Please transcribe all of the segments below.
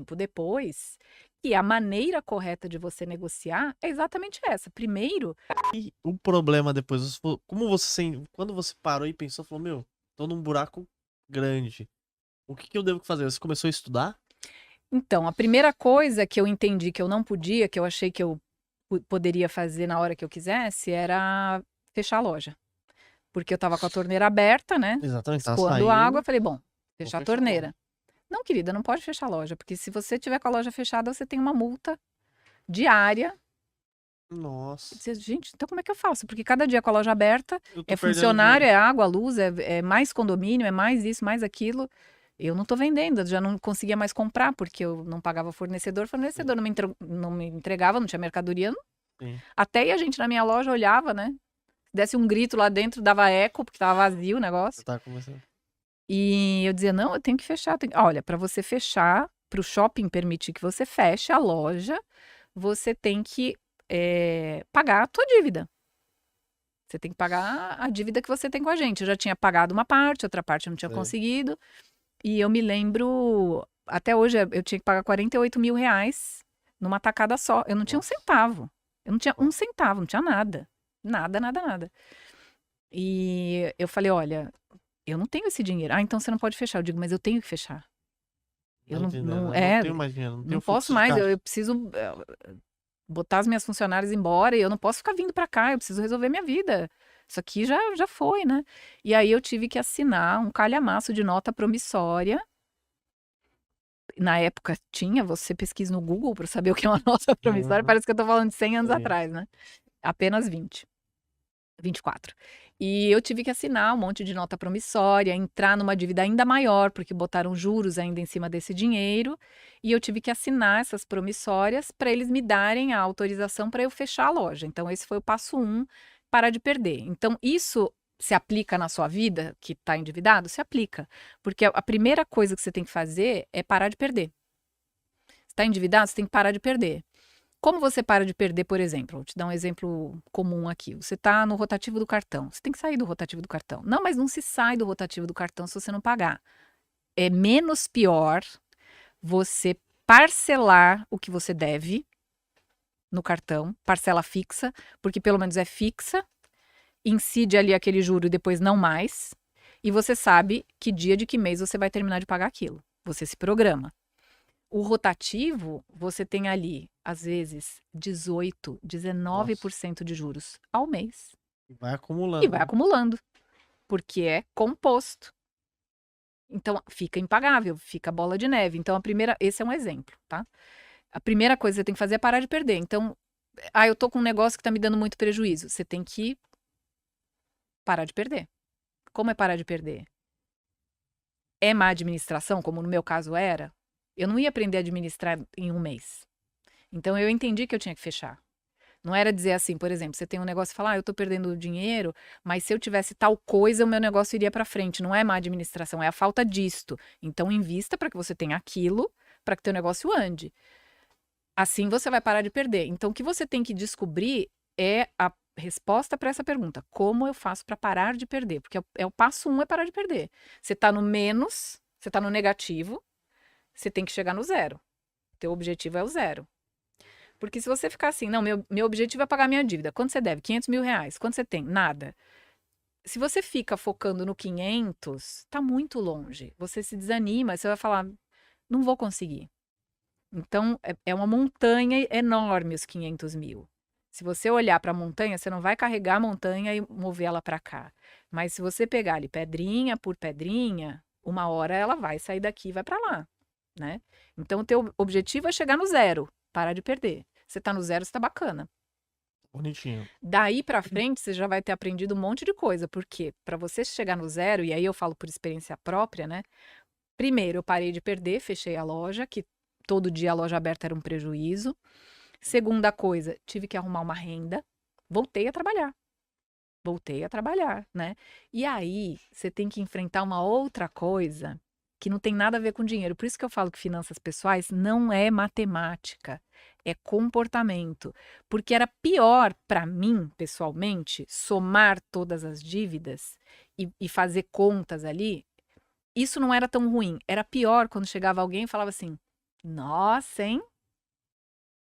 tempo depois que a maneira correta de você negociar é exatamente essa. Primeiro, E o problema depois, como quando você parou e pensou, falou, meu, tô num buraco grande. O que que eu devo fazer? Você começou a estudar? então, a primeira coisa que eu entendi que eu não podia, que eu achei que eu poderia fazer na hora que eu quisesse, era fechar a loja. Porque eu estava com a torneira aberta, né? Exatamente, tá Escoando água. Eu saindo, falei, bom, vou fechar a fechar logo. torneira. Não, querida, não pode fechar a loja, porque se você tiver com a loja fechada, você tem uma multa diária. Eu Nossa, disse, gente, então como é que eu faço? Porque cada dia com a loja aberta, eu é tô perdendo funcionário, dinheiro. é água, luz, é mais condomínio, é mais isso, mais aquilo. Eu não tô vendendo, eu já não conseguia mais comprar, porque eu não pagava Sim, fornecedor não me entregava, não tinha mercadoria. sim. Até a gente na minha loja olhava, né? Desse um grito lá dentro, dava eco, porque tava vazio o Você negócio. tá começando. E eu dizia, não, eu tenho que fechar. Olha, para você fechar, para o shopping permitir que você feche a loja, você tem que pagar a tua dívida. Você tem que pagar a dívida que você tem com a gente. Eu já tinha pagado uma parte, outra parte eu não tinha Sei. conseguido. E eu me lembro, até hoje eu tinha que pagar R$ 48.000 numa tacada só. Eu não tinha um Nossa, centavo. Eu não tinha um nossa. centavo, não tinha nada. Nada, nada, nada. E eu falei, olha, eu não tenho esse dinheiro. Ah, então você não pode fechar. Eu digo, mas eu tenho que fechar. Eu Tá não, entendendo, não, né? Não tenho mais dinheiro, não não tenho posso fluxo de mais. Eu caixa. preciso botar as minhas funcionárias embora e eu não posso ficar vindo para cá. Eu preciso resolver minha vida. Isso aqui já foi, né? E aí eu tive que assinar um calhamaço de nota promissória. Na época tinha, você pesquisa no Google para saber o que é uma nota promissória. Uhum, Parece que eu tô falando de 100 anos sei. atrás, né? Apenas 24. E eu tive que assinar um monte de nota promissória, entrar numa dívida ainda maior, porque botaram juros ainda em cima desse dinheiro, e eu tive que assinar essas promissórias para eles me darem a autorização para eu fechar a loja. Então, esse foi o passo um, parar de perder. Então, isso se aplica na sua vida, que está endividado? Se aplica. Porque a primeira coisa que você tem que fazer é parar de perder. Está endividado? Você tem que parar de perder. Como você para de perder, por exemplo? Vou te dar um exemplo comum aqui. Você está no rotativo do cartão. Você tem que sair do rotativo do cartão. Não, mas não se sai do rotativo do cartão se você não pagar. É menos pior você parcelar o que você deve no cartão, parcela fixa, porque pelo menos é fixa, incide ali aquele juro e depois não mais. E você sabe que dia de que mês você vai terminar de pagar aquilo. Você se programa. O rotativo, você tem ali, às vezes, 18, Nossa. 19% de juros ao mês. Vai E acumulando, vai né? acumulando, porque é composto. Então, fica impagável, fica bola de neve. Então, esse é um exemplo, tá? A primeira coisa que você tem que fazer é parar de perder. Então, eu tô com um negócio que tá me dando muito prejuízo. Você tem que parar de perder. Como é parar de perder? É má administração, como no meu caso era? Eu não ia aprender a administrar em um mês. Então, eu entendi que eu tinha que fechar. Não era dizer assim, por exemplo, você tem um negócio e fala, eu estou perdendo dinheiro, mas se eu tivesse tal coisa, o meu negócio iria para frente. Não é má administração, é a falta disto. Então, invista para que você tenha aquilo, para que teu negócio ande. Assim você vai parar de perder. Então, o que você tem que descobrir é a resposta para essa pergunta. Como eu faço para parar de perder? Porque o passo um é parar de perder. Você está no menos, você está no negativo, você tem que chegar no zero. Teu objetivo é o zero. Porque se você ficar assim, não, meu objetivo é pagar minha dívida. Quanto você deve? R$ 500.000. Quanto você tem? Nada. Se você fica focando no 500, tá muito longe. Você se desanima, você vai falar, não vou conseguir. Então, é uma montanha enorme os 500.000. Se você olhar para a montanha, você não vai carregar a montanha e mover ela para cá. Mas se você pegar ali pedrinha por pedrinha, uma hora ela vai sair daqui e vai para lá, né? Então, o teu objetivo é chegar no zero, parar de perder. Você tá no zero, você tá bacana. Bonitinho. Daí para frente, você já vai ter aprendido um monte de coisa, porque para você chegar no zero, e aí eu falo por experiência própria, né? Primeiro, eu parei de perder, fechei a loja, que todo dia a loja aberta era um prejuízo. Segunda coisa, tive que arrumar uma renda, voltei a trabalhar. Voltei a trabalhar, né? E aí, você tem que enfrentar uma outra coisa que não tem nada a ver com dinheiro. Por isso que eu falo que finanças pessoais não é matemática, é comportamento. Porque era pior para mim, pessoalmente, somar todas as dívidas e fazer contas ali. Isso não era tão ruim. Era pior quando chegava alguém e falava assim: Nossa, hein?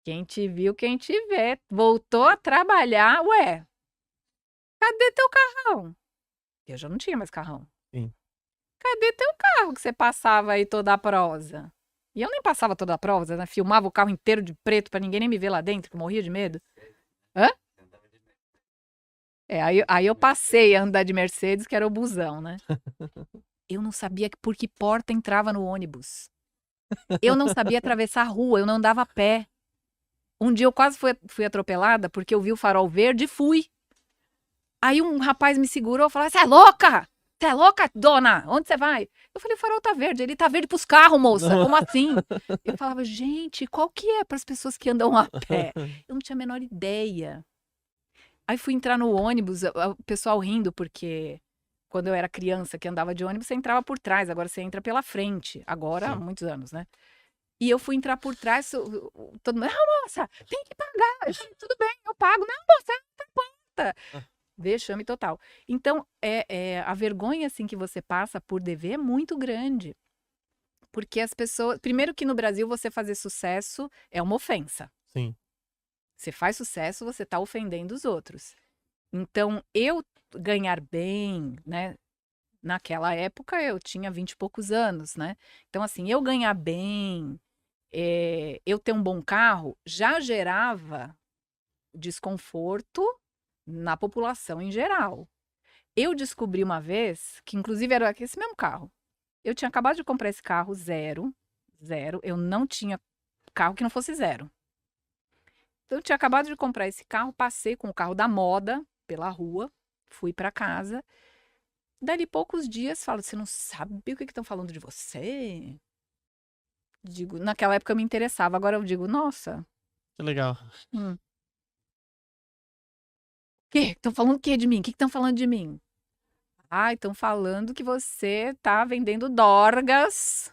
Quem te viu, quem te vê. Voltou a trabalhar, ué, cadê teu carrão? Eu já não tinha mais carrão. Sim. Cadê teu carro que você passava aí toda a prosa? E eu nem passava toda a prosa, né? Filmava o carro inteiro de preto pra ninguém nem me ver lá dentro, que eu morria de medo. Hã? Aí eu passei a andar de Mercedes, que era o busão, né? Eu não sabia por que porta entrava no ônibus. Eu não sabia atravessar a rua, eu não andava a pé. Um dia eu quase fui atropelada porque eu vi o farol verde e fui. Aí um rapaz me segurou e falou: Você é louca? Você é louca, dona? Onde você vai? Eu falei: O farol tá verde. Ele tá verde pros carros, moça. Como assim? Eu falava: Gente, qual que é para as pessoas que andam a pé? Eu não tinha a menor ideia. Aí fui entrar no ônibus, o pessoal rindo, porque quando eu era criança que andava de ônibus, você entrava por trás, agora você entra pela frente. Agora, há Sim. muitos anos, né? E eu fui entrar por trás, todo mundo, ah, moça, tem que pagar. Eu falei, tudo bem, eu pago. Não, moça, não importa. Vexame total. Então, a vergonha, assim, que você passa por dever é muito grande. Porque as pessoas... Primeiro que no Brasil, você fazer sucesso é uma ofensa. Sim. Você faz sucesso, você está ofendendo os outros. Então, eu ganhar bem, né? Naquela época, eu tinha 20 e poucos anos, né? Então, assim, eu ganhar bem, eu ter um bom carro, já gerava desconforto na população em geral. Eu descobri uma vez, que inclusive era esse mesmo carro. Eu tinha acabado de comprar esse carro zero, eu não tinha carro que não fosse zero. Então, eu tinha acabado de comprar esse carro, passei com o carro da moda pela rua, fui para casa. Dali poucos dias, falo, você não sabe o que estão falando de você? Digo, naquela época eu me interessava, agora eu digo, nossa, Que legal. que? Estão falando o que de mim? O que estão falando de mim? Ah, estão falando que você tá vendendo dorgas,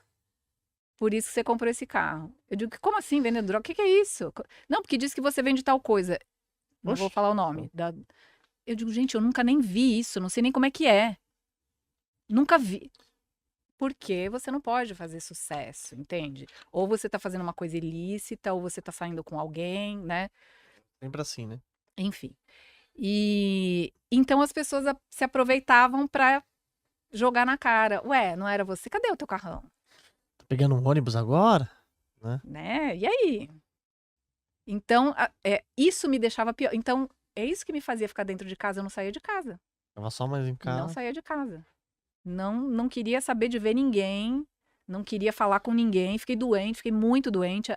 por isso que você comprou esse carro. Eu digo, como assim vendendo droga? O que é isso? Não, porque diz que você vende tal coisa. Não vou Oxe. falar o nome. Eu digo, gente, eu nunca nem vi isso, não sei nem como é que é. Nunca vi. Porque você não pode fazer sucesso, entende? Ou você tá fazendo uma coisa ilícita, ou você tá saindo com alguém, né? Sempre assim, né? Enfim. E então as pessoas se aproveitavam pra jogar na cara. Ué, não era você? Cadê o teu carrão? Tá pegando um ônibus agora? Né? Né? E aí? Então, isso me deixava pior. Então, é isso que me fazia ficar dentro de casa. Eu não saía de casa. Tava só mais em Não casa. saía de casa. Não queria saber de ver ninguém. Não queria falar com ninguém. Fiquei doente, fiquei muito doente.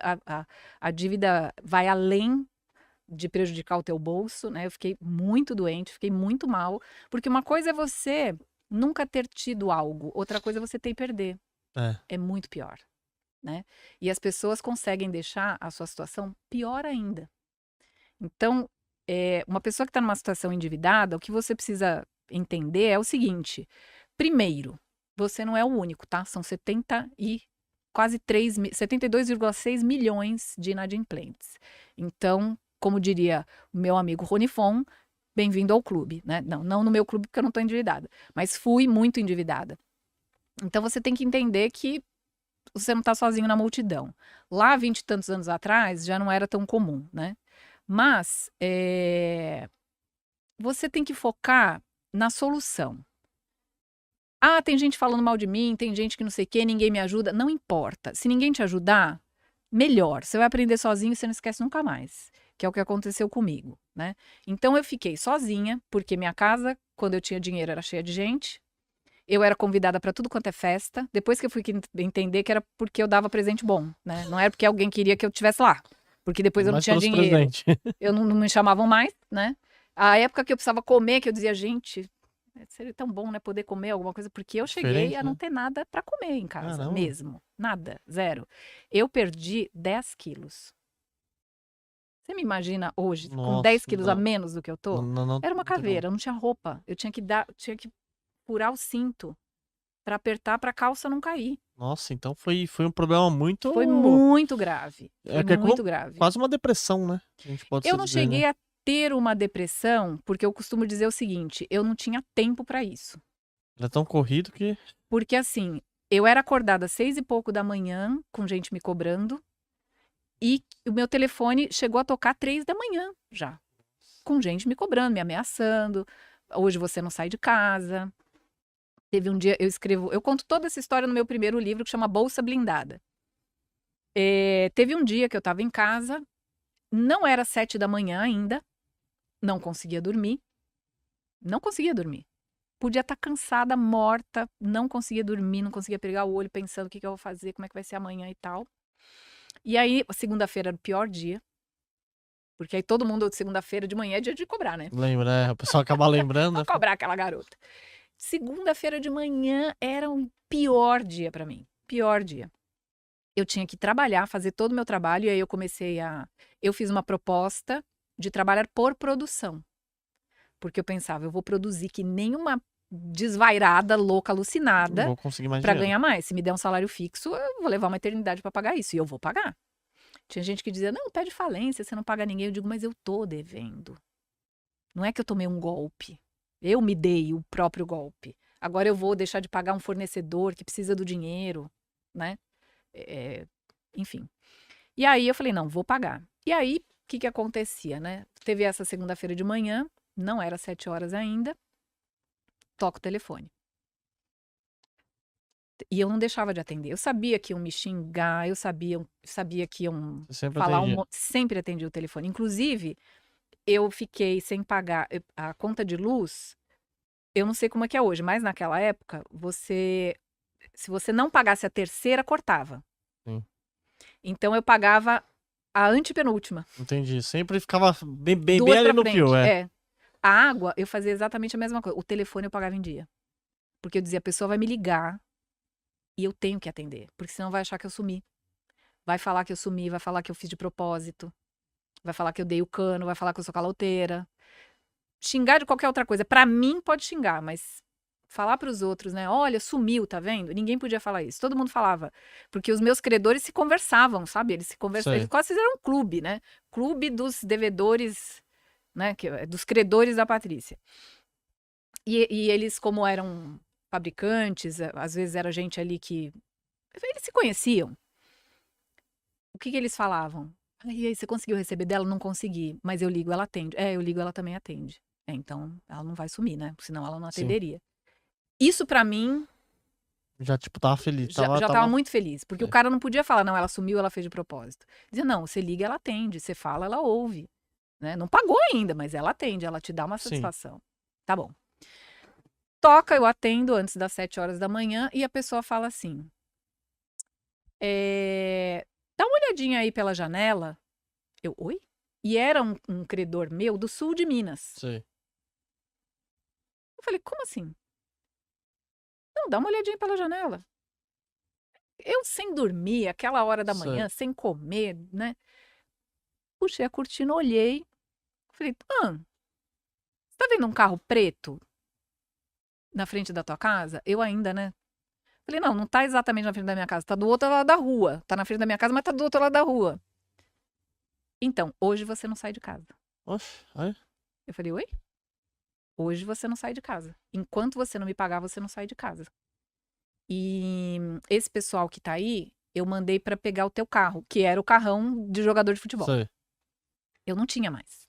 A dívida vai além de prejudicar o teu bolso, né? Eu fiquei muito doente, fiquei muito mal. Porque uma coisa é você nunca ter tido algo, outra coisa é você ter e perder. É. É muito pior, né? E as pessoas conseguem deixar a sua situação pior ainda. Então, uma pessoa que está numa situação endividada, o que você precisa entender é o seguinte: primeiro, você não é o único, tá? São quase 72,6 milhões de inadimplentes. Então, como diria o meu amigo Ronifon, bem-vindo ao clube, né? Não no meu clube porque eu não estou endividada, mas fui muito endividada. Então, você tem que entender que você não está sozinho na multidão. Lá, 20 e tantos anos atrás, já não era tão comum, né? Mas você tem que focar na solução. Ah, tem gente falando mal de mim, tem gente que não sei o quê, ninguém me ajuda. Não importa. Se ninguém te ajudar, melhor. Você vai aprender sozinho e você não esquece nunca mais. Que é o que aconteceu comigo, né? Então eu fiquei sozinha, porque minha casa, quando eu tinha dinheiro, era cheia de gente. Eu era convidada para tudo quanto é festa. Depois que eu fui entender que era porque eu dava presente bom, né? Não era porque alguém queria que eu estivesse lá. Porque depois eu não Mais tinha pelos dinheiro. presentes. Não me chamavam mais, né? A época que eu precisava comer, que eu dizia, gente, seria tão bom, né, poder comer alguma coisa, porque eu cheguei Diferente, a não né? ter nada para comer em casa, Caramba. mesmo. Nada, zero. Eu perdi 10 quilos. Você me imagina hoje, com 10 Nossa, quilos a menos do que eu tô? não Era uma tem como. caveira, eu não tinha roupa. Eu tinha que furar o cinto para apertar para a calça não cair. Nossa, então foi um problema muito. Foi muito grave. Foi Que é como muito grave. quase uma depressão, né? A gente pode Eu se não dizer, né? cheguei a ter uma depressão, porque eu costumo dizer o seguinte: eu não tinha tempo para isso. Era tão corrido que. Porque assim, Eu era acordada às 6 e pouco da manhã, com gente me cobrando, e o meu telefone chegou a tocar 3 da manhã já, com gente me cobrando, me ameaçando. Hoje você não sai de casa. Teve um dia, eu conto toda essa história no meu primeiro livro, que chama Bolsa Blindada. Teve um dia que eu estava em casa, não era 7 da manhã ainda, não conseguia dormir. Não conseguia dormir. Podia estar cansada, morta, não conseguia dormir, não conseguia pegar o olho pensando o que eu vou fazer, como é que vai ser amanhã e tal. E aí, segunda-feira era o pior dia, porque aí todo mundo, segunda-feira de manhã é dia de cobrar, né? Lembra, né? O pessoal acaba lembrando, Vou né? cobrar aquela garota. Segunda-feira de manhã era um pior dia pra mim. Pior dia. Eu tinha que trabalhar, fazer todo o meu trabalho, e aí eu fiz uma proposta de trabalhar por produção. Porque eu pensava, eu vou produzir que nem uma desvairada, louca, Não alucinada, vou conseguir mais pra dinheiro. ganhar mais. Se me der um salário fixo, eu vou levar uma eternidade pra pagar isso, e eu vou pagar. Tinha gente que dizia, não, pede falência, você não paga ninguém. Eu digo, mas eu tô devendo. Não é que eu tomei um golpe. Eu me dei o próprio golpe. Agora eu vou deixar de pagar um fornecedor que precisa do dinheiro, né? Enfim. E aí eu falei, não, vou pagar. E aí, o que acontecia, né? Teve essa segunda-feira de manhã, não era 7 horas ainda, toca o telefone. E eu não deixava de atender. Eu sabia que iam me xingar, eu sabia que iam Você sempre falar atendia. sempre atendi o telefone. Inclusive, eu fiquei sem pagar a conta de luz. Eu não sei como é que é hoje, mas naquela época, se você não pagasse a terceira, cortava. Sim. Então eu pagava a antepenúltima. Entendi. Sempre ficava bem Duas ali pra no fio, frente. é. É. A água, eu fazia exatamente a mesma coisa. O telefone eu pagava em dia. Porque eu dizia, a pessoa vai me ligar e eu tenho que atender. Porque senão vai achar que eu sumi. Vai falar que eu sumi, vai falar que eu fiz de propósito. Vai falar que eu dei o cano, vai falar que eu sou caloteira. Xingar de qualquer outra coisa. Pra mim pode xingar, mas falar pros outros, né? Olha, sumiu, tá vendo? Ninguém podia falar isso. Todo mundo falava. Porque os meus credores se conversavam, sabe? Eles se conversavam. Eles Sei. quase fizeram um clube, né? Clube dos devedores, né? Dos credores da Patrícia. E eles, como eram fabricantes, às vezes era gente ali que. Eles se conheciam. O que eles falavam? E aí, você conseguiu receber dela? Não consegui. Mas eu ligo, ela atende. Eu ligo, ela também atende. Então, ela não vai sumir, né? Senão ela não Sim. atenderia. Isso pra mim Já, tipo, tava feliz. já tava muito feliz. Porque o É. cara não podia falar, não, ela sumiu, ela fez de propósito. Dizia, não, você liga, ela atende. Você fala, ela ouve. Né? Não pagou ainda, mas ela atende, ela te dá uma Sim. satisfação. Tá bom. Toca, eu atendo antes das 7 horas da manhã e a pessoa fala assim: dá uma olhadinha aí pela janela. Eu, oi? E era um credor meu do sul de Minas. Sei. Eu falei, como assim? Não, dá uma olhadinha pela janela. Eu sem dormir, aquela hora da Sei. manhã, sem comer, né? Puxei a cortina, olhei. Falei, você tá vendo um carro preto na frente da tua casa? Eu ainda, né? Falei, não, não tá exatamente na frente da minha casa, tá do outro lado da rua. Tá na frente da minha casa, mas tá do outro lado da rua. Então, hoje você não sai de casa. Oxe, aí. Eu falei, oi? Hoje você não sai de casa. Enquanto você não me pagar, você não sai de casa. E esse pessoal que tá aí, eu mandei pra pegar o teu carro, que era o carrão de jogador de futebol. Sei. Eu não tinha mais.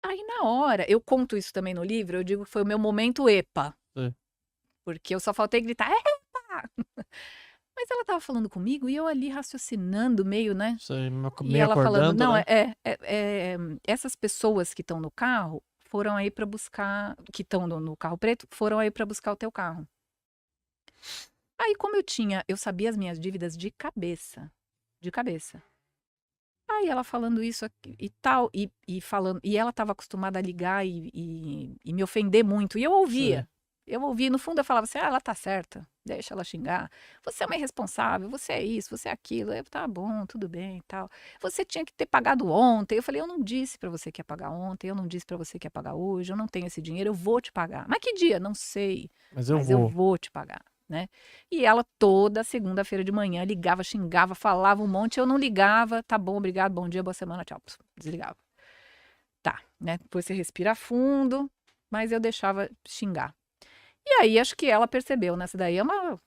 Aí na hora, eu conto isso também no livro, eu digo que foi o meu momento EPA. Sei. Porque eu só faltei gritar, EPA! Mas ela tava falando comigo e eu ali raciocinando meio, né? Sei. E Meio ela falando, acordando, não, né? essas pessoas que estão no carro foram aí pra buscar, que estão no carro preto, foram aí pra buscar o teu carro. Aí como eu sabia as minhas dívidas de cabeça, de cabeça. Aí ela falando isso aqui e tal, e falando, e ela estava acostumada a ligar e me ofender muito, e eu ouvia. Sei. Eu ouvia, no fundo eu falava assim, ela tá certa, deixa ela xingar. Você é uma irresponsável, você é isso, você é aquilo. Eu, tá bom, tudo bem e tal. Você tinha que ter pagado ontem. Eu falei, eu não disse pra você que ia pagar ontem, eu não disse pra você que ia pagar hoje, eu não tenho esse dinheiro, eu vou te pagar. Mas que dia? Não sei, Mas eu mas eu vou. vou te pagar, né? E ela toda segunda-feira de manhã ligava, xingava, falava um monte, eu não ligava, tá bom, obrigado, bom dia, boa semana, tchau, desligava. Tá, né? Depois você respira fundo, mas eu deixava xingar. E aí, acho que ela percebeu, né? Essa daí é uma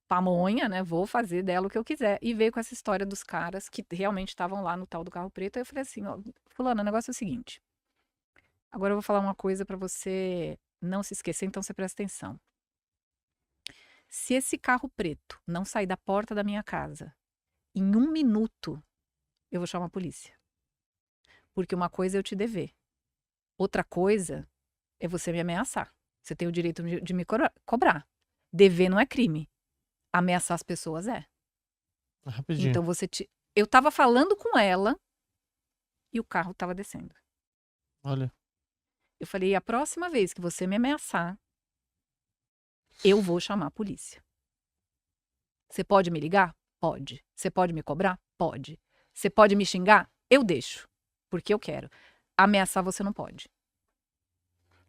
pamonha, né? Vou fazer dela o que eu quiser. E veio com essa história dos caras que realmente estavam lá no tal do carro preto. Aí eu falei assim, ó, fulano, o negócio é o seguinte. Agora eu vou falar uma coisa pra você não se esquecer, então você presta atenção. Se esse carro preto não sair da porta da minha casa em 1 minuto, eu vou chamar a polícia. Porque uma coisa é eu te dever. Outra coisa é você me ameaçar. Você tem o direito de me cobrar. Dever não é crime. Ameaçar as pessoas é. Rapidinho. Então eu tava falando com ela e o carro tava descendo. Olha. Eu falei, a próxima vez que você me ameaçar, eu vou chamar a polícia. Você pode me ligar? Pode. Você pode me cobrar? Pode. Você pode me xingar? Eu deixo. Porque eu quero. Ameaçar você não pode.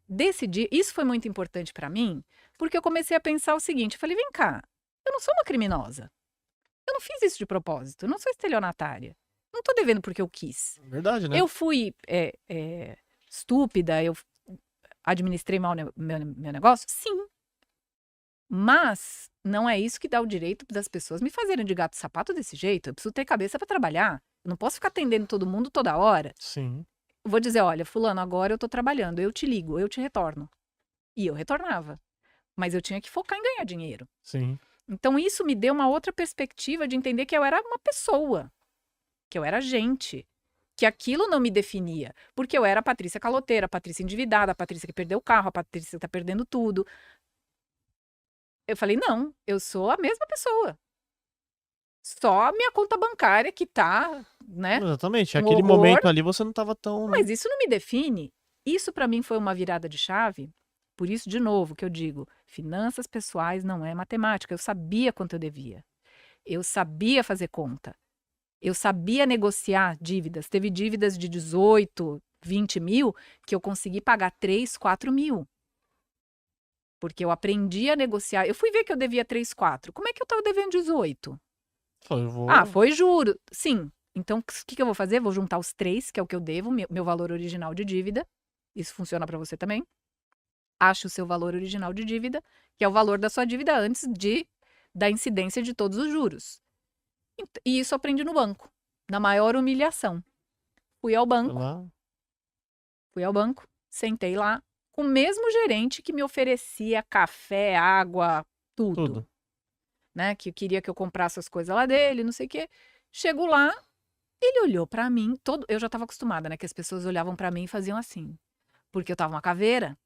Decidi, isso foi muito importante pra mim, porque eu comecei a pensar o seguinte, eu falei, vem cá, eu não sou uma criminosa. Eu não fiz isso de propósito, eu não sou estelionatária. Não tô devendo porque eu quis. Verdade, né? Eu fui estúpida, eu administrei mal meu negócio? Sim. Mas não é isso que dá o direito das pessoas me fazerem de gato e sapato desse jeito. Eu preciso ter cabeça pra trabalhar. Eu não posso ficar atendendo todo mundo toda hora. Sim. Eu vou dizer, olha, fulano, agora eu tô trabalhando, eu te ligo, eu te retorno. E eu retornava. Mas eu tinha que focar em ganhar dinheiro. Sim. Então isso me deu uma outra perspectiva de entender que eu era uma pessoa, que eu era gente, que aquilo não me definia, porque eu era a Patrícia caloteira, a Patrícia endividada, a Patrícia que perdeu o carro, a Patrícia que tá perdendo tudo. Eu falei, não, eu sou a mesma pessoa. Só a minha conta bancária que tá, né, Exatamente. um Aquele horror, momento ali você não tava tão, né? mas isso não me define. Isso pra mim foi uma virada de chave. Por isso, de novo, que eu digo, finanças pessoais não é matemática. Eu sabia quanto eu devia. Eu sabia fazer conta. Eu sabia negociar dívidas. Teve dívidas de 18, 20 mil que eu consegui pagar 3, 4 mil. Porque eu aprendi a negociar. Eu fui ver que eu devia 3, 4. Como é que eu estava devendo 18? Eu vou. Ah, foi juro. Sim. Então, o que eu vou fazer? Vou juntar os 3, que é o que eu devo, meu valor original de dívida. Isso funciona para você também. Ache o seu valor original de dívida, que é o valor da sua dívida antes da incidência de todos os juros. E isso eu aprendi no banco, na maior humilhação. Fui ao Sei banco, lá. sentei lá, com o mesmo gerente que me oferecia café, água, tudo. Tudo. Né? Que queria que eu comprasse as coisas lá dele, não sei o quê. Chego lá, ele olhou pra mim, eu já estava acostumada, né? Que as pessoas olhavam pra mim e faziam assim. Porque eu tava uma caveira.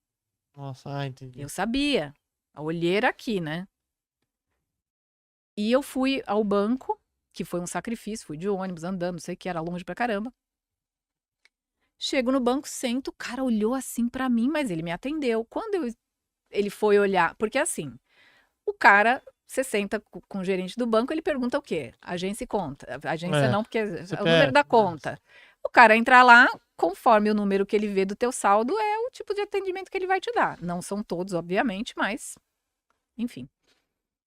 Nossa, entendi. Eu sabia. A olheira aqui, né? E eu fui ao banco, que foi um sacrifício, fui de ônibus, andando, não sei o que, era longe pra caramba. Chego no banco, sento, o cara olhou assim pra mim, mas ele me atendeu. Quando ele foi olhar, porque assim, o cara, você senta com o gerente do banco, ele pergunta o quê? Agência e conta. Agência não, porque é o número da conta. O cara entra lá, conforme o número que ele vê do teu saldo, é o tipo de atendimento que ele vai te dar. Não são todos, obviamente, mas, enfim.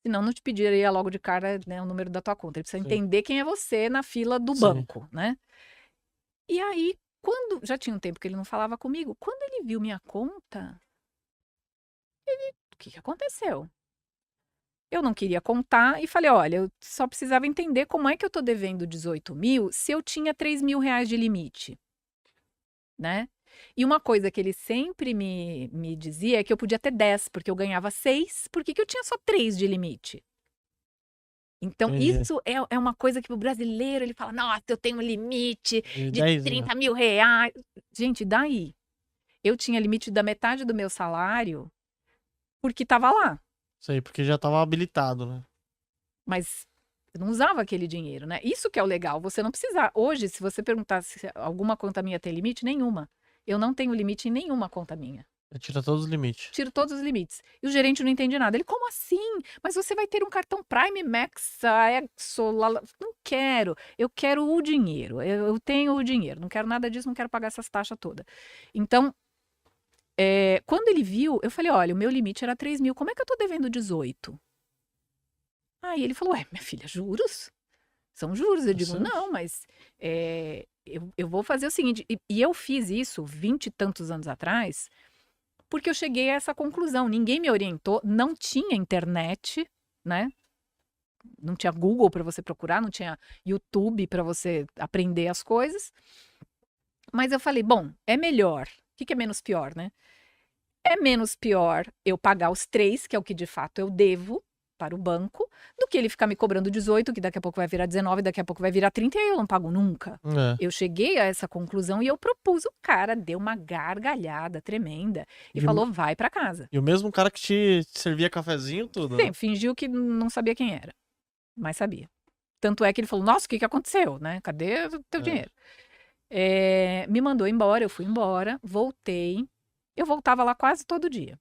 Senão não te pediria logo de cara, né, o número da tua conta. Ele precisa entender quem é você na fila do banco, né? E aí, quando já tinha um tempo que ele não falava comigo, quando ele viu minha conta, o que aconteceu? Eu não queria contar e falei, olha, eu só precisava entender como é que eu tô devendo 18 mil se eu tinha 3 mil reais de limite, né? E uma coisa que ele sempre me dizia é que eu podia ter 10, porque eu ganhava 6, por que eu tinha só 3 de limite? Então, isso é uma coisa que o brasileiro, ele fala, nossa, eu tenho um limite de 30 mil reais. Gente, daí? Eu tinha limite da metade do meu salário porque estava lá. Sei, porque já estava habilitado, né? Mas eu não usava aquele dinheiro, né? Isso que é o legal, você não precisa. Hoje, se você perguntar se alguma conta minha tem limite, nenhuma. Eu não tenho limite em nenhuma conta minha. Tira todos os limites. Tiro todos os limites. E o gerente não entende nada. Ele, como assim? Mas você vai ter um cartão Prime Max, Exo, não quero. Eu quero o dinheiro. Eu tenho o dinheiro. Não quero nada disso, não quero pagar essas taxas todas. Então, quando ele viu, eu falei, olha, o meu limite era 3 mil. Como é que eu tô devendo 18? Aí ele falou, minha filha, juros? São juros. Eu digo, não, mas eu vou fazer o seguinte. E eu fiz isso 20 e tantos anos atrás, porque eu cheguei a essa conclusão. Ninguém me orientou, não tinha internet, né? Não tinha Google para você procurar, não tinha YouTube para você aprender as coisas. Mas eu falei, bom, é melhor. O que é menos pior, né? É menos pior eu pagar os 3, que é o que de fato eu devo para o banco, do que ele ficar me cobrando 18, que daqui a pouco vai virar 19, daqui a pouco vai virar 30 e aí eu não pago nunca. É. Eu cheguei a essa conclusão e eu propus. O cara deu uma gargalhada tremenda e E o- falou, vai para casa. E o mesmo cara que te servia cafezinho, tudo, né? Sim, fingiu que não sabia quem era, mas sabia. Tanto é que ele falou, nossa, o que aconteceu, né? Cadê o teu É. dinheiro? Me mandou embora, eu fui embora, voltei. Eu voltava lá quase todo dia.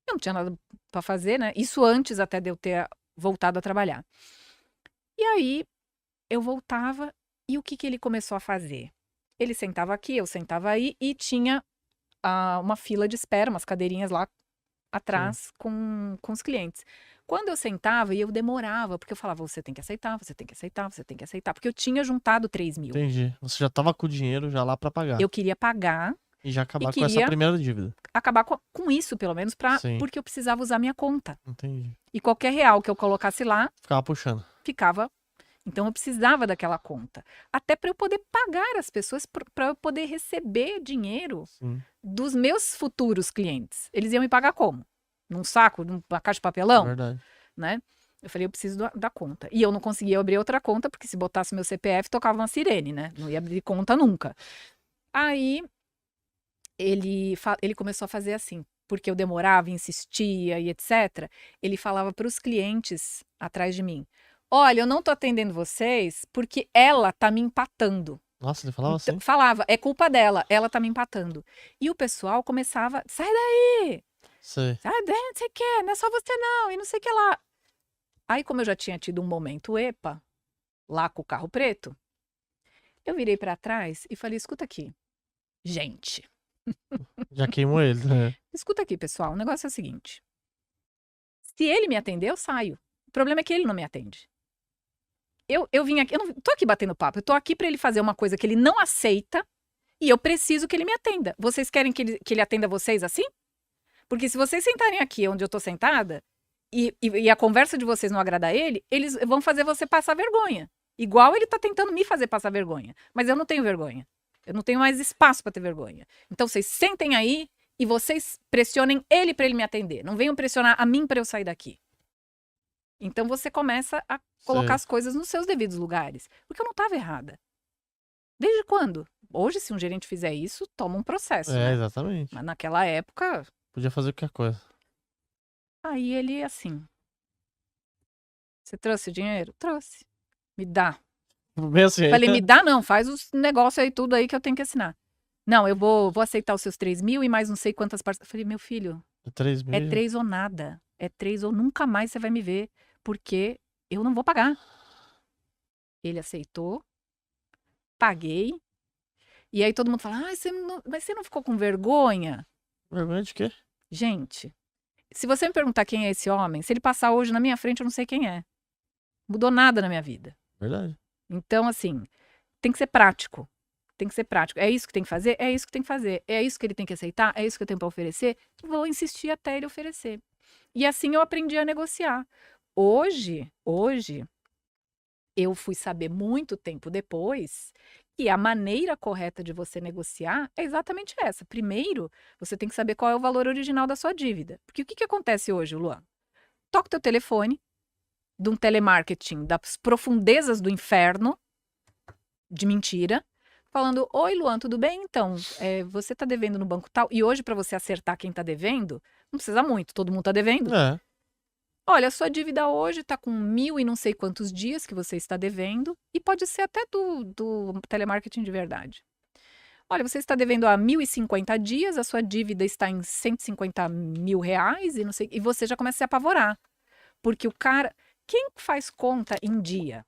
Eu não tinha nada para fazer, né? Isso antes até de eu ter voltado a trabalhar. E aí, eu voltava e o que que ele começou a fazer? Ele sentava aqui, eu sentava aí e tinha uma fila de espera, umas cadeirinhas lá atrás com os clientes. Quando eu sentava e eu demorava, porque eu falava, você tem que aceitar, você tem que aceitar, você tem que aceitar, porque eu tinha juntado 3 mil. Entendi. Você já tava com o dinheiro já lá pra pagar. Eu queria pagar E já acabar e com essa queria primeira dívida. acabar com isso, pelo menos, Sim. porque eu precisava usar minha conta. Entendi. E qualquer real que eu colocasse lá, Ficava puxando. ficava. Então eu precisava daquela conta. Até para eu poder pagar as pessoas, para eu poder receber dinheiro Sim. dos meus futuros clientes. Eles iam me pagar como? Num saco, numa caixa de papelão? Verdade. Né? Eu falei, eu preciso da conta. E eu não conseguia abrir outra conta, porque se botasse meu CPF, tocava uma sirene, né? Não ia abrir conta nunca. Aí ele começou a fazer assim, porque eu demorava, insistia e etc. Ele falava para os clientes atrás de mim: olha, eu não tô atendendo vocês porque ela tá me empatando. Nossa, ele falava Então, assim? falava, é culpa dela, ela tá me empatando. E o pessoal começava, sai daí, Sei. sai daí, não sei o que, não é só você não, e não sei o que lá. Aí, como eu já tinha tido um momento EPA, lá com o carro preto, eu virei para trás e falei, escuta aqui, gente, Já queimou ele, né? escuta aqui, pessoal, o negócio é o seguinte, se ele me atender, eu saio. O problema é que ele não me atende. Eu vim aqui, eu não tô aqui batendo papo, eu tô aqui para ele fazer uma coisa que ele não aceita e eu preciso que ele me atenda. Vocês querem que ele atenda vocês assim? Porque se vocês sentarem aqui onde eu tô sentada e a conversa de vocês não agradar ele, eles vão fazer você passar vergonha. Igual ele tá tentando me fazer passar vergonha. Mas eu não tenho vergonha. Eu não tenho mais espaço para ter vergonha. Então vocês sentem aí e vocês pressionem ele para ele me atender. Não venham pressionar a mim para eu sair daqui. Então você começa a colocar Sei. as coisas nos seus devidos lugares. Porque eu não estava errada. Desde quando? Hoje, se um gerente fizer isso, toma um processo. É, Né? exatamente. Mas naquela época, Podia fazer qualquer coisa. aí ele assim. Você trouxe o dinheiro? Trouxe. Me dá. Bem assim, Falei, me dá não, faz os negócios aí, tudo aí que eu tenho que assinar. Não, eu vou aceitar os seus 3 mil e mais não sei quantas partes. Falei, meu filho, 3 mil. é 3 ou nada. É 3 ou nunca mais você vai me ver, porque eu não vou pagar. Ele aceitou, paguei. E aí todo mundo fala, mas você não ficou com vergonha? Vergonha de quê? Gente, se você me perguntar quem é esse homem, se ele passar hoje na minha frente, eu não sei quem é. Mudou nada na minha vida. Verdade. Então, assim, tem que ser prático. Tem que ser prático. É isso que tem que fazer? É isso que tem que fazer. É isso que ele tem que aceitar? É isso que eu tenho para oferecer? Vou insistir até ele oferecer. E assim eu aprendi a negociar. Hoje, eu fui saber muito tempo depois que a maneira correta de você negociar é exatamente essa. Primeiro, você tem que saber qual é o valor original da sua dívida. Porque o que acontece hoje, Luan? Toca o teu telefone de um telemarketing das profundezas do inferno, de mentira, falando, oi Luan, tudo bem? Então, você está devendo no banco tal, e hoje para você acertar quem está devendo, não precisa muito, todo mundo está devendo. É. Olha, a sua dívida hoje está com 1.000 e não sei quantos dias que você está devendo, e pode ser até do telemarketing de verdade. Olha, você está devendo há 1.050 dias, a sua dívida está em 150 mil reais, e não sei, e você já começa a se apavorar. Porque o cara, quem faz conta em dia?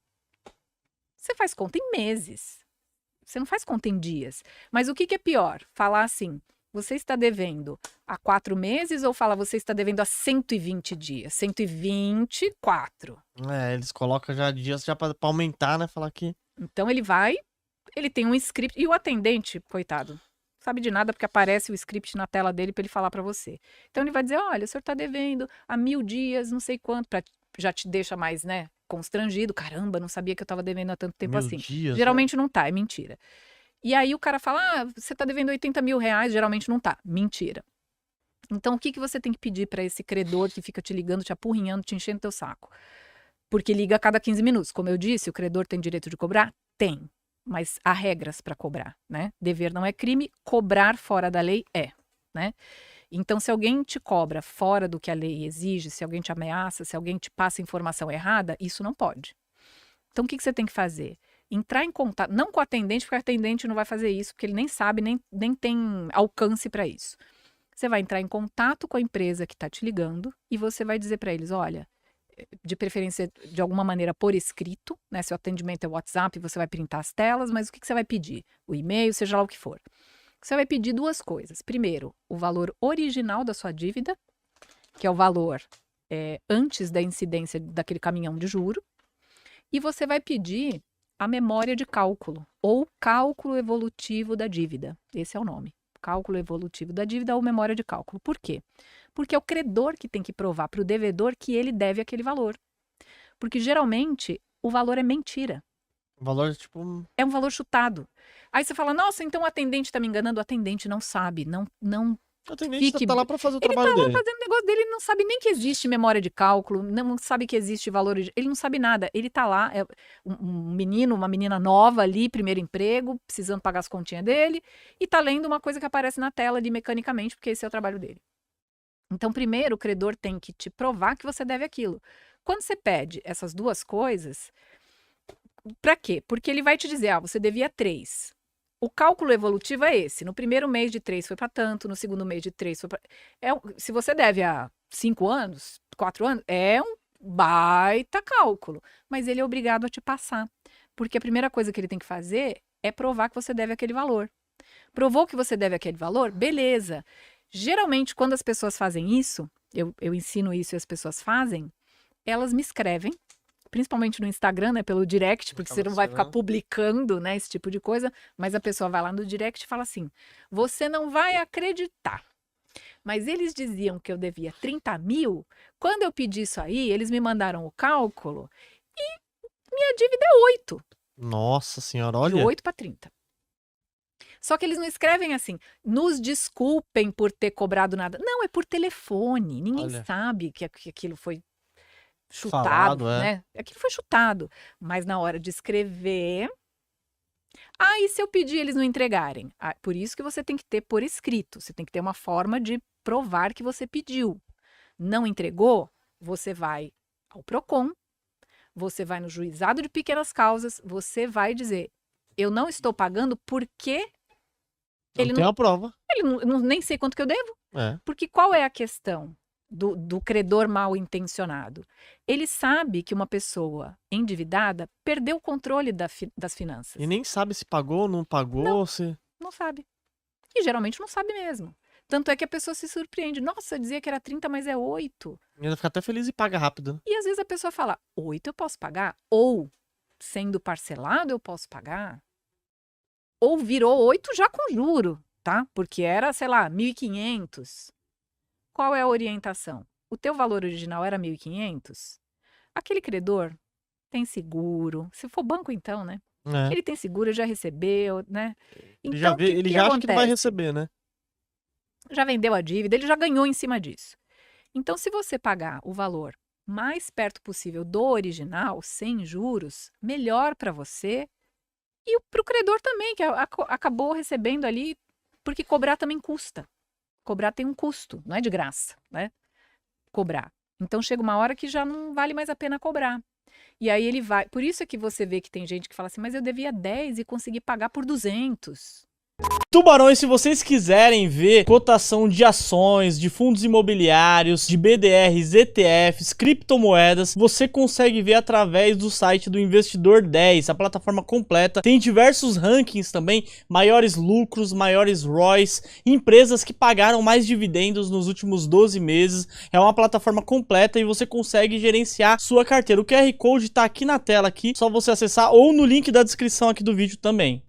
Você faz conta em meses. Você não faz conta em dias. Mas o que é pior? Falar assim, você está devendo há 4 meses ou fala você está devendo há 120 dias? 124. É, eles colocam já dias já pra aumentar, né? Falar que. Então ele tem um script. E o atendente, coitado, sabe de nada porque aparece o script na tela dele para ele falar para você. Então ele vai dizer, olha, o senhor está devendo há 1000 dias, não sei quanto, já te deixa mais, né, constrangido. Caramba, não sabia que eu estava devendo há tanto tempo 1000 assim. dias, Geralmente não tá, é mentira. E aí o cara fala, você está devendo 80 mil reais, geralmente não tá, mentira. Então o que você tem que pedir para esse credor que fica te ligando, te apurrinhando, te enchendo teu saco? Porque liga a cada 15 minutos. Como eu disse, o credor tem direito de cobrar? Tem. Mas há regras para cobrar, né? Dever não é crime, cobrar fora da lei é, né? Então, se alguém te cobra fora do que a lei exige, se alguém te ameaça, se alguém te passa informação errada, isso não pode. Então, o que você tem que fazer? Entrar em contato, não com o atendente, porque o atendente não vai fazer isso, porque ele nem sabe, nem tem alcance para isso. Você vai entrar em contato com a empresa que está te ligando e você vai dizer para eles, olha, de preferência de alguma maneira por escrito, né? Se o atendimento é WhatsApp, você vai printar as telas, mas o que você vai pedir? O e-mail, seja lá o que for. Você vai pedir duas coisas. Primeiro, o valor original da sua dívida, que é o valor antes da incidência daquele caminhão de juro, e você vai pedir a memória de cálculo, ou cálculo evolutivo da dívida. Esse é o nome. Cálculo evolutivo da dívida ou memória de cálculo. Por quê? Porque é o credor que tem que provar para o devedor que ele deve aquele valor. Porque geralmente o valor é mentira. O valor, tipo... É um valor chutado. Aí você fala, nossa, então o atendente está me enganando. O atendente não sabe, não O atendente fique... tá lá pra fazer o Ele trabalho tá lá dele. fazendo o negócio dele, ele não sabe nem que existe memória de cálculo, não sabe que existe valor, ele não sabe nada. Ele tá lá, é um menino, uma menina nova ali, primeiro emprego, precisando pagar as continhas dele, e tá lendo uma coisa que aparece na tela ali mecanicamente, porque esse é o trabalho dele. Então, primeiro, o credor tem que te provar que você deve aquilo. Quando você pede essas duas coisas, para quê? Porque ele vai te dizer, você devia 3. O cálculo evolutivo é esse. No primeiro mês de 3 foi para tanto, no segundo mês de 3 foi para... se você deve há 5 anos, 4 anos, é um baita cálculo. Mas ele é obrigado a te passar. Porque a primeira coisa que ele tem que fazer é provar que você deve aquele valor. Provou que você deve aquele valor? Beleza. Geralmente, quando as pessoas fazem isso, eu ensino isso e as pessoas fazem, elas me escrevem, principalmente no Instagram, né, pelo direct, porque você não vai ficar publicando, né, esse tipo de coisa, mas a pessoa vai lá no direct e fala assim, você não vai acreditar, mas eles diziam que eu devia 30 mil, quando eu pedi isso aí, eles me mandaram o cálculo e minha dívida é 8. Nossa senhora, olha. De 8 para 30. Só que eles não escrevem assim, nos desculpem por ter cobrado nada. Não, é por telefone. Ninguém sabe que aquilo foi chutado, falado, né? Aquilo foi chutado. Mas na hora de escrever... e se eu pedir eles não entregarem? Por isso que você tem que ter por escrito. Você tem que ter uma forma de provar que você pediu. Não entregou? Você vai ao PROCON, você vai no juizado de pequenas causas, você vai dizer, eu não estou pagando porque... Ele não tem a prova. Ele nem sei quanto que eu devo. É. Porque qual é a questão do credor mal intencionado? Ele sabe que uma pessoa endividada perdeu o controle das finanças. E nem sabe se pagou ou não pagou. Não sabe. E geralmente não sabe mesmo. Tanto é que a pessoa se surpreende. Nossa, dizia que era 30, mas é 8. E ainda fica até feliz e paga rápido. E às vezes a pessoa fala, 8 eu posso pagar? Ou, sendo parcelado, eu posso pagar? Ou virou 8 já com juro, tá? Porque era, sei lá, 1.500. Qual é a orientação? O teu valor original era 1.500? Aquele credor tem seguro. Se for banco, então, né? Ele tem seguro, já recebeu, né? Então, ele já acha que não vai receber, né? Já vendeu a dívida, ele já ganhou em cima disso. Então, se você pagar o valor mais perto possível do original, sem juros, melhor para você e para o credor também, que acabou recebendo ali, porque cobrar também custa. Cobrar tem um custo, não é de graça, né? Cobrar. Então chega uma hora que já não vale mais a pena cobrar. E aí ele vai... Por isso é que você vê que tem gente que fala assim, mas eu devia 10 e consegui pagar por 200. Tubarões, se vocês quiserem ver cotação de ações, de fundos imobiliários, de BDRs, ETFs, criptomoedas, você consegue ver através do site do Investidor 10, a plataforma completa. Tem diversos rankings também, maiores lucros, maiores ROIs, empresas que pagaram mais dividendos nos últimos 12 meses. É uma plataforma completa e você consegue gerenciar sua carteira. O QR Code tá aqui na tela, aqui, só você acessar ou no link da descrição aqui do vídeo também.